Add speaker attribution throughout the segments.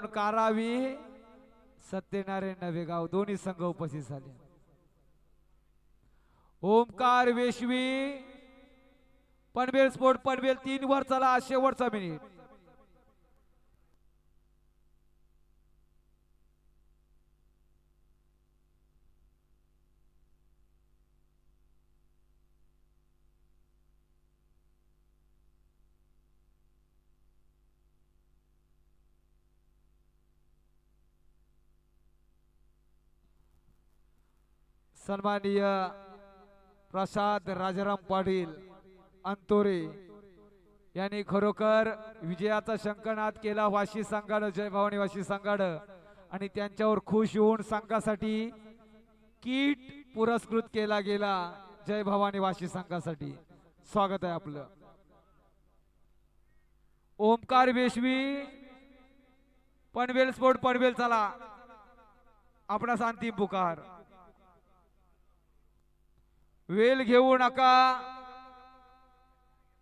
Speaker 1: कारावी सत्यनारायण नवेगाव दोन्ही संघ उपस्थित झाले. ओमकार वेशवी पनवेल स्पोर्ट पनवेल 3 वर चला शेवटचा मिनिट. सन्माननीय प्रसाद राजाराम पाटील अंतोरे यांनी खरोखर विजयाचा शंखनाद केला वाशी संघानं जय भवानी वाशी संघानं आणि त्यांच्यावर खुश होऊन संघासाठी किट पुरस्कृत केला गेला. जय भवानी वाशी संघासाठी स्वागत आहे आपलं. ओमकार वेशवी पनवेल स्पोर्ट पनवेल चला आपणास अंतिम पुकार. वेल घेऊ नका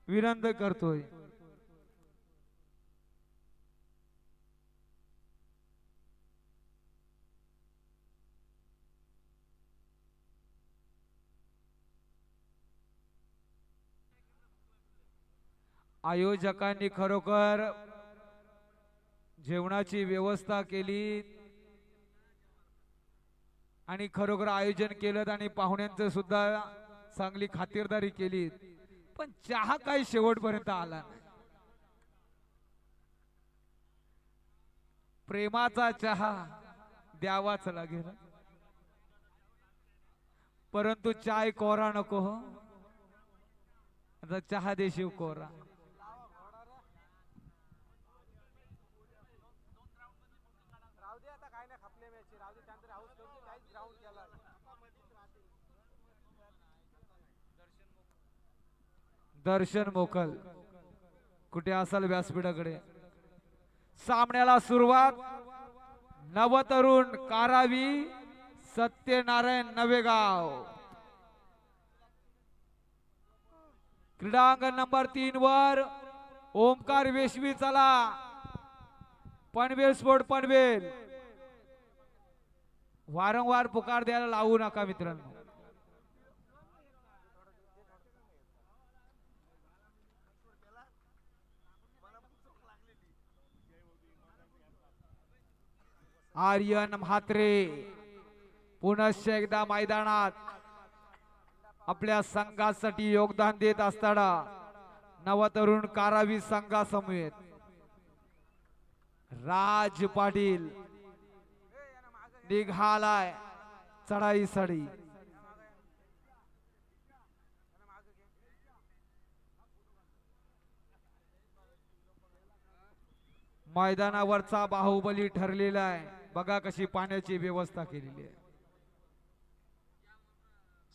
Speaker 1: विनंती करतोय. आयोजकांनी खरोखर जेवणाची व्यवस्था केली आणि खरोखर आयोजन केलं आणि पाहुण्यांचं सुद्धा चांगली खातिरदारी केली. पण चहा काही शेवटपर्यंत आला नाही. प्रेमाचा चहा द्यावाच लागेल परंतु चाय कोरा नको हो. आता चहा देशील कोरा. दर्शन मोकल कुठे असाल व्यासपीठाकडे. सामन्याला सुरुवात नवतरुण कारावी सत्यनारायण नवेगाव. क्रीडांगण नंबर 3 वर ओमकार वेशवी चला पनवेल स्पोर्ट पनवेल. वारंवार पुकार द्यायला लावू नका मित्रांनो. आर्यन म्हात्रे पुनश्च एकदा मैदानात आपल्या संघासाठी योगदान देत असताना नवतरुण कारावी संघासमवेत राज पाटील निघालाय चढाई सडी. मैदानावरचा बाहुबली ठरलेला आहे. बघा कशी पाण्याची व्यवस्था केलेली आहे.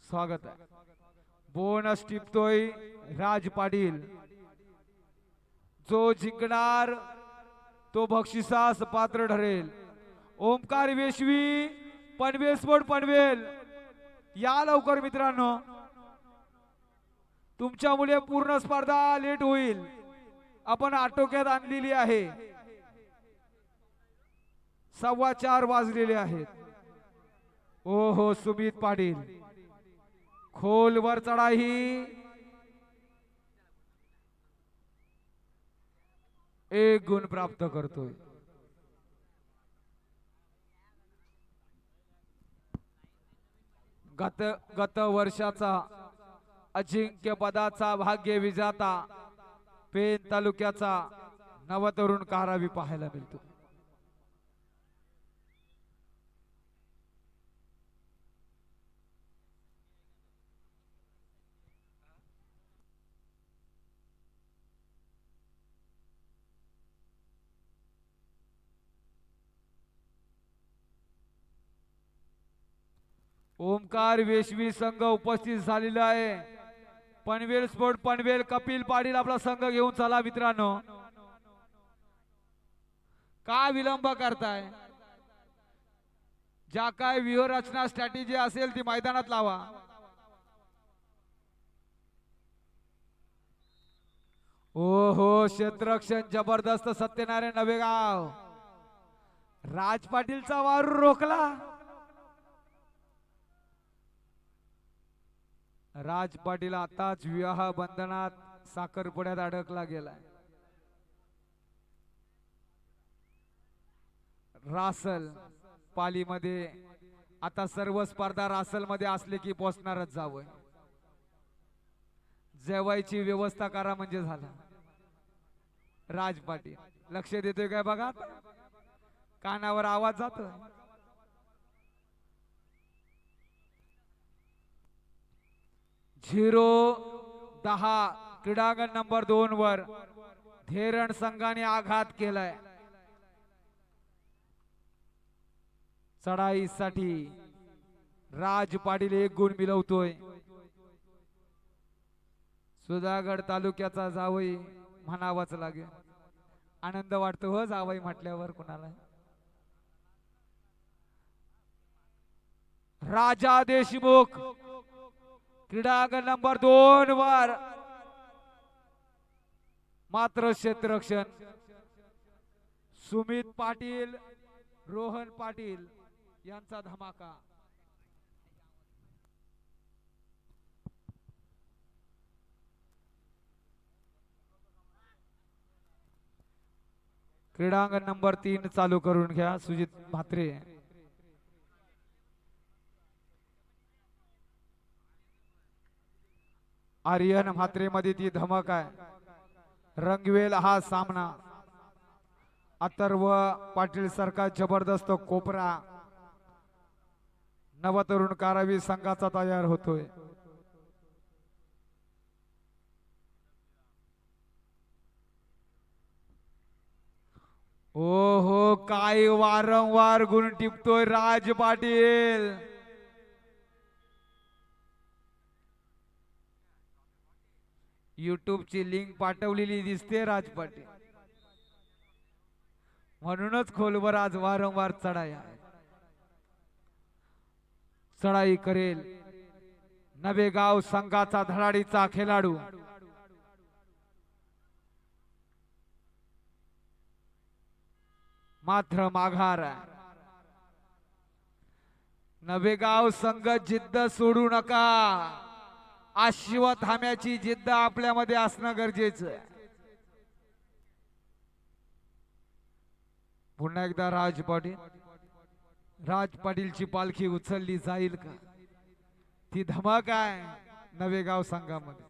Speaker 1: स्वागत आहे. बोनस टिपतोय राज पाटील. जो जिंकणार तो बक्षिसास पात्र ठरेल. ओमकार वेशवी पनवेल स्पोर्ट पनवेल या लवकर मित्रांनो. तुमच्यामुळे पूर्ण स्पर्धा लेट होईल. आपण आटोक्यात आणलेली आहे. 4:15 वाजलेले आहेत. ओ हो सुमित पाटील खोलवर चढाई 1 गुण प्राप्त करतोय. गत वर्षाचा अजिंक्य पदाचा भाग्य विजेता पेन तालुक्याचा नवतरुण कारावी पाहायला मिळतो. ओमकार वेशवी संघ उपस्थित झालेला आहे. पनवेल स्पोर्ट पनवेल कपिल पाटील आपला संघ घेऊन चला मित्रांनो. का विलंब करताय? ज्या काय व्यूहरचना स्ट्रॅटेजी असेल ती मैदानात लावा. ओ हो क्षेत्ररक्षण जबरदस्त सत्यनारायण नवेगाव राज पाटीलचा वारू रोखला. राज पाटील आताच विवाह बंधनात साखरपुड्यात अडकला गेलाय. रासल पालीमध्ये आता सर्व स्पर्धा रासल मध्ये असले की पोचणारच जावं. जेवायची व्यवस्था करा म्हणजे झालं. राज पाटील लक्ष देतोय काय बघा, कानावर आवाज जातोय. 0-10 क्रीडांगण नंबर 2 वर धेरण संघाने आघात केलाय. चढाईसाठी राज पाटील 1 गुण मिळवतोय. सुधागड तालुक्याचा जावई म्हणावाच लागेल. आनंद वाटतो हो जावई म्हटल्यावर कुणाला. राजा देशमुख क्रीडांगण नंबर 2 वर मात्र क्षेत्ररक्षण सुमित पाटील रोहन पाटील यांचा धमाका. क्रीडांगण नंबर 3 चालू करून घ्या सुजित म्हात्रे. आर्यन म्हात्रे मध्ये ती धमक आहे. रंगवेल हा सामना. अथर्व पाटील सारखा जबरदस्त कोपरा नवतरुण कारावी संघाचा तयार होतोय. ओ हो काय वारंवार गुण टिपतोय राज पाटील. YouTube ची लिंक पाठवलेली दिसते राज पाटील, म्हणूनच खोलवर आज वारंवार चढाई करेल. नवेगाव संघाचा धडाडीचा खेळाडू मात्र माघार. नवेगाव संघ जिद्द सोडू नका. अश्वत्थाम्याची जिद्द आपल्यामध्ये असणं गरजेचं आहे. पुन्हा एकदा राज पाटीलची पालखी उचलली जाईल का? ती धमक आहे नवेगाव संघामध्ये.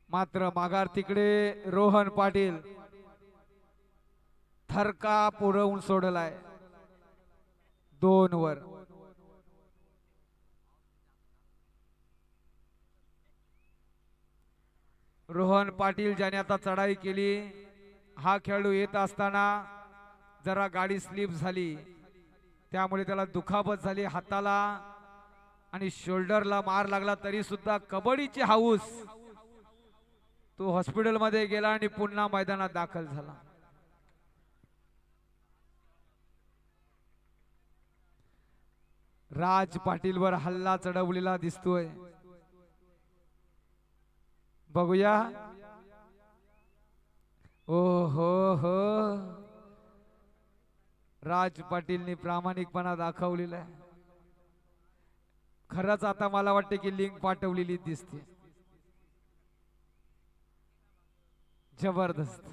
Speaker 1: मात्र माघार तिकडे रोहन पाटील थरका पुरवून सोडलाय 2 वर. रोहन पाटील ज्याने आता चढाई केली, हा खेळाडू येत असताना जरा गाडी स्लिप झाली, त्यामुळे त्याला दुखापत झाली हाताला आणि शोल्डरला मार लागला. तरी सुद्धा कबड्डीची हाऊस, तो हॉस्पिटल मध्ये गेला आणि पुन्हा मैदानात दाखल झाला. राज पाटील वर हल्ला चढवलेला दिसतोय. बघूया. ओ हो राज पाटीलने प्रामाणिकपणा दाखवलेला आहे. खरंच आता मला वाटते की लिंक पाठवलेली दिसते. जबरदस्त.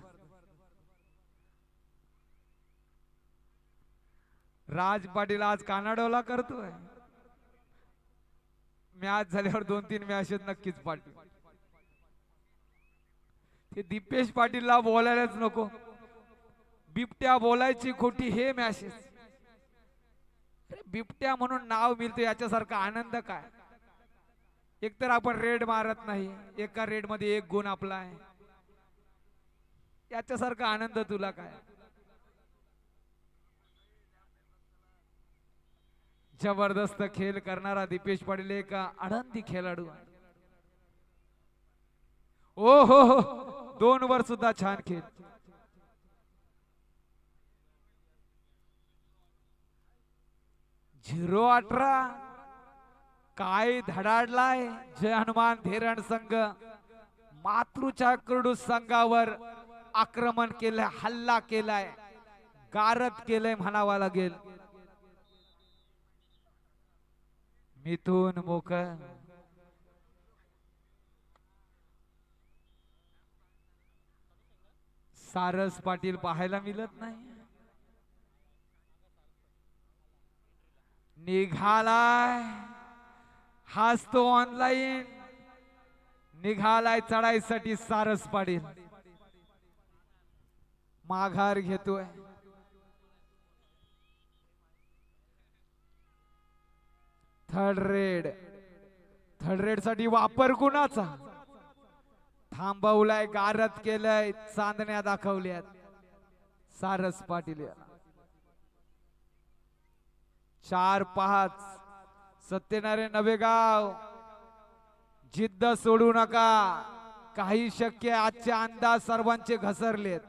Speaker 1: राज पाटील आज कानाडोला करतोय. मॅच झाल्यावर 2-3 मॅचेस नक्कीच पाटील. ते दीपेश पाटीलला बोलायलाच नको. बिबट्या बोलायची खोटी हे मॅसेज. बिबट्या म्हणून नाव मिळते याच्यासारखा आनंद काय. एकतर आपण रेड मारत नाही, एका रेड मध्ये 1 गुण आपला आहे, याच्यासारखा आनंद तुला काय. जबरदस्त खेळ करणारा दीपेश पाटील एक आनंदी खेळाडू. ओ हो 2 वर सुद्धा छान खेळ. 0-18 काय धडाडलाय जय हनुमान धेरण संघ. मातृच्या कडू संघावर आक्रमण केलंय, हल्ला केलाय, गारद केलंय म्हणावा लागेल. मिथून मोकळ सारस पाटील पाहायला मिळत नाही. निघालाय हाच तो ऑनलाईन निघालाय चढाईसाठी. सारस पाटील माघार घेतोय. थर्ड रेड साठी वापर कुणाचा? थांबवलाय, गारद केलंय, चांदण्या दाखवल्यात सारस पाटील याला. 4-5 सत्यनारायण नवेगाव. जिद्द सोडू नका, काही शक्य. आजचे अंदाज सर्वांचे घसरलेत.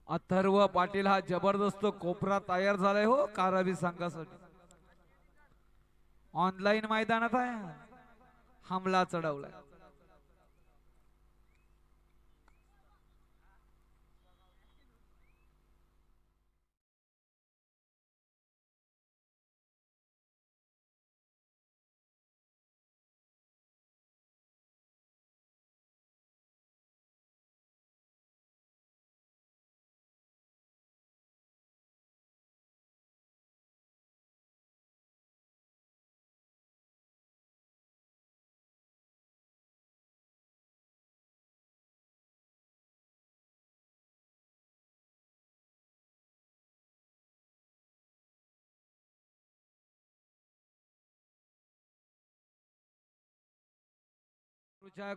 Speaker 1: अथर्व पाटील हा जबरदस्त कोपरा तयार झालाय हो कारावी संघासाठी. ऑनलाईन मैदानात आहे, हमला चढवलाय.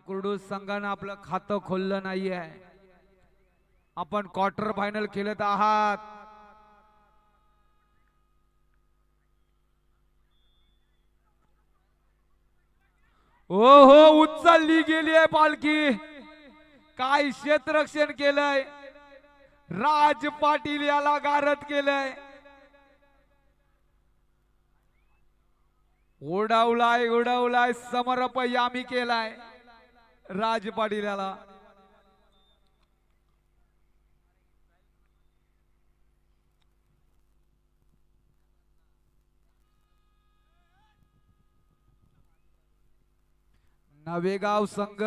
Speaker 1: कुर्डू संघानं आपलं खातं खोललं नाहीये. आपण क्वार्टर फायनल खेळत आहात. हो हो, उचलली गेली आहे पालखी. काय क्षेत्ररक्षण केलंय, राज पाटील याला गारद केलंय. उडवलाय समर्प यामी केलाय राज पाटील याला. नवेगाव संघ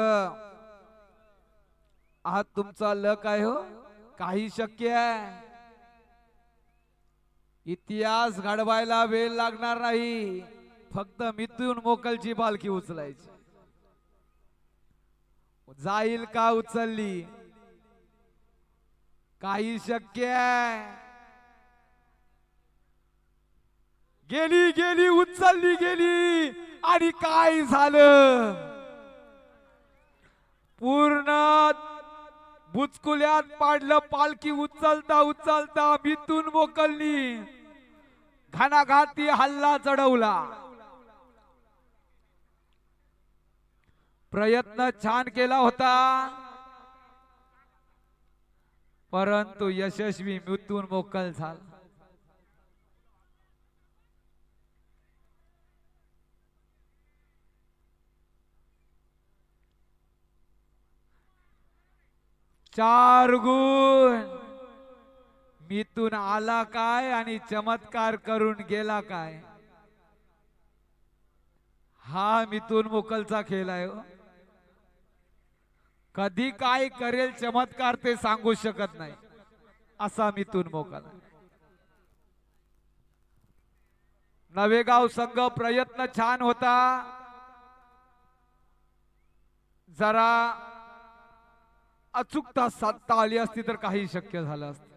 Speaker 1: हा तुमचा लक आहे हो, काही शक्य आहे. इतिहास घडवायला वेळ लागणार नाही, फक्त मिथून मोकलची पालखी उचलायची. जाईल का उचलली, काही शक्य आहे. गेली उचलली गेली आणि काय झालं, पूर्ण बुचकुल्यात पाडलं. पालखी उचलता मिथून मोकलनी घणाघाती हल्ला चढवला. प्रयत्न छान केला होता, परंतु यशस्वी मिथून मोकल झाला. चार गुण मिथून आला काय आणि चमत्कार करून गेला काय, हा मिथून मोकलचा खेळ आहे हो. कधी काय करेल चमत्कार ते सांगू शकत नाही, असा मिथून मोकल आहे. नवेगाव संघ प्रयत्न छान होता, जरा अचूकता साधता आली असती तर काही शक्य झालं असतं.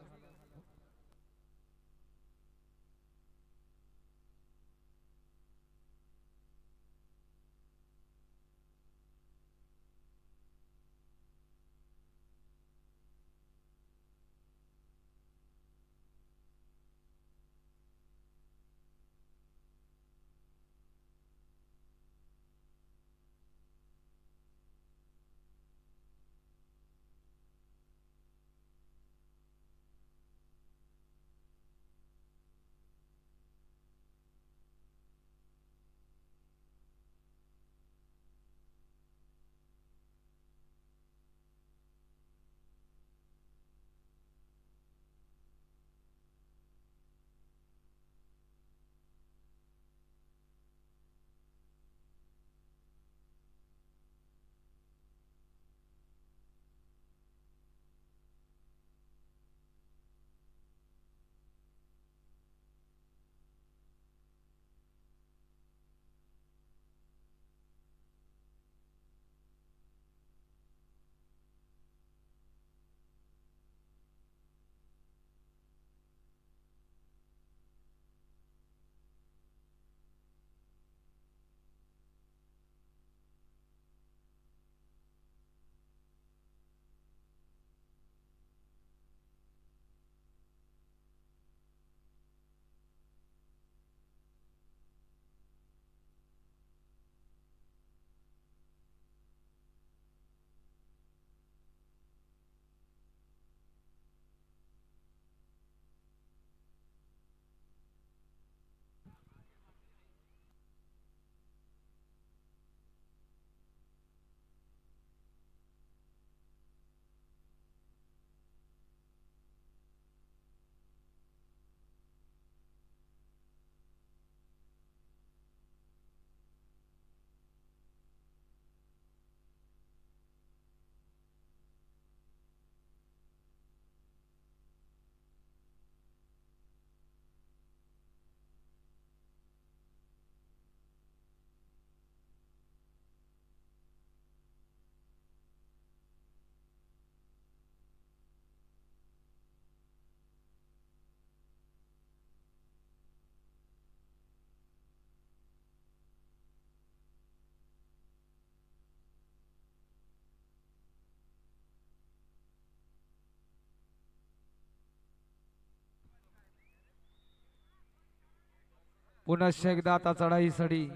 Speaker 1: पुनश्च एकदा आता चढाई सडी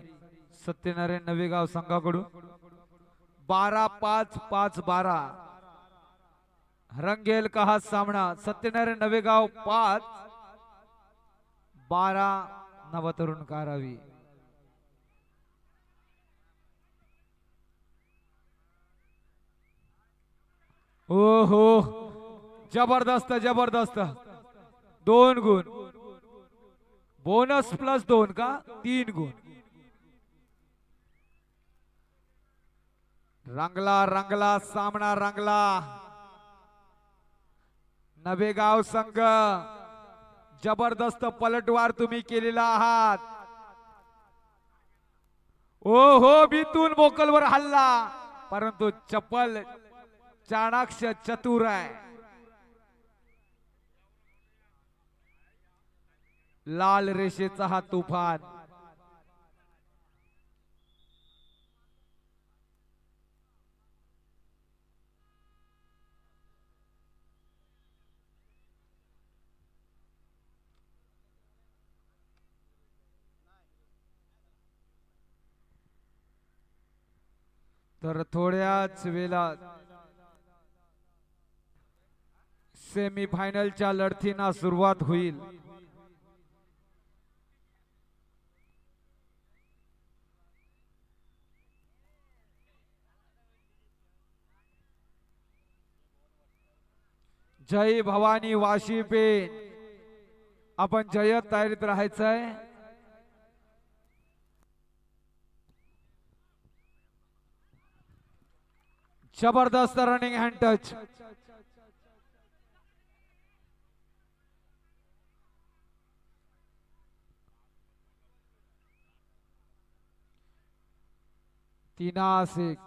Speaker 1: सत्यनारायण नवेगाव संघाकडून 12-5-5-12 रंगेल का हा सामना. सत्यनारायण नवेगाव 5-12 नवतरुण कारावी. हो हो, जबरदस्त जबरदस्त, 2 गुण बोनस प्लस 2 का 3 गुण. रंगला रंगला सामना रंगला. नवेगाव संघ जबरदस्त पलटवार तुम्ही केलेला आहात. ओ हो, बितून मोकलवर हल्ला, परंतु चप्पल चाणाक्ष चतुर आहे. लाल रेषेचा हा तुफान. तर थोड्याच वेळात सेमीफायनलच्या लढतींना सुरुवात होईल. जय भवानी वाशी पेठ आपण जय्यत तयारीत राहायचंय. जबरदस्त रनिंग हँड टच. तिनासिक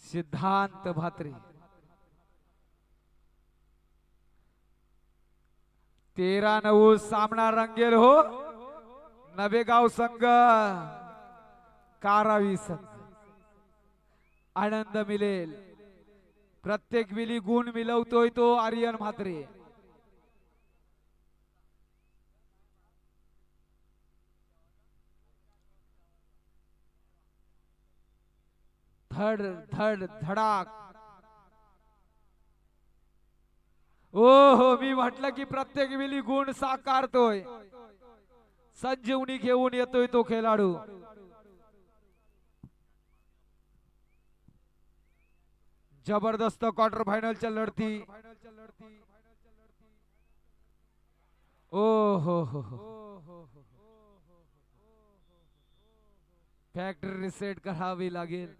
Speaker 1: सिद्धांत भात्री 13-9 सामना रंगेल हो. नवेगाव संघ कारावी संघ. आनंद मिळेल. प्रत्येक वेळी गुण मिळवतोय तो आर्यन म्हात्रे. धड धड धडाक. ओ हो, मी म्हटलं की प्रत्येक वेळी गुण साकारतोय. संजीवनी घेऊन येतोय तो खेळाडू. जबरदस्त क्वार्टर फायनलच्या लढती. ओ हो फॅक्टरी रिसेट करावी लागेल.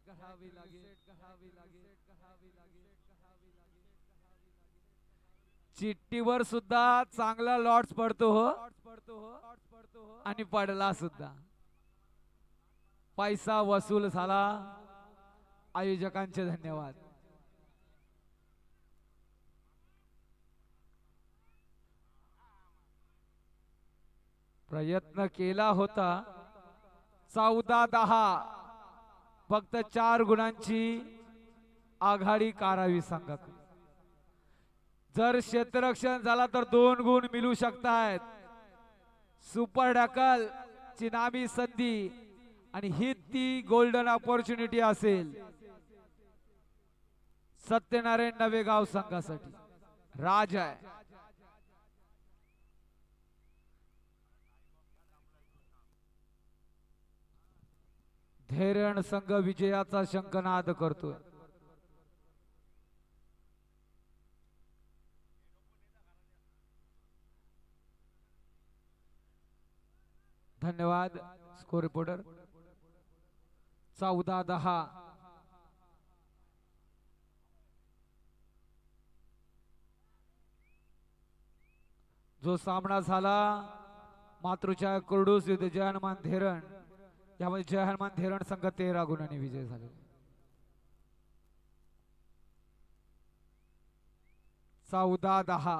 Speaker 1: चिठ्ठीवर सुद्धा चांगला लॉट्स पडतो हो. आणि पडला सुद्धा. पैसा वसूल झाला. आयोजकांचे धन्यवाद. प्रयत्न केला होता. 14-10 फक्त 4 गुणांची आघाडी कारावी संघाकडे. जर क्षेत्ररक्षण झाला तर 2 गुण मिळू शकतात. सुपर डॅकल ची नामी संधी आणि ही ती गोल्डन ऑपॉर्च्युनिटी असेल सत्यनारायण नवेगाव संघासाठी. राज आहे. धैर्य संघ विजयाचा शंखनाद करतोय. धन्यवाद स्कोर रिपोर्टर. 14-10 जो सामना झाला मातृच्या कुर्डूस विरुद्ध जय हनुमान धेरण. यामध्ये जय हनुमान धेरण संघ 13 गुणांनी विजय झाले. 14-10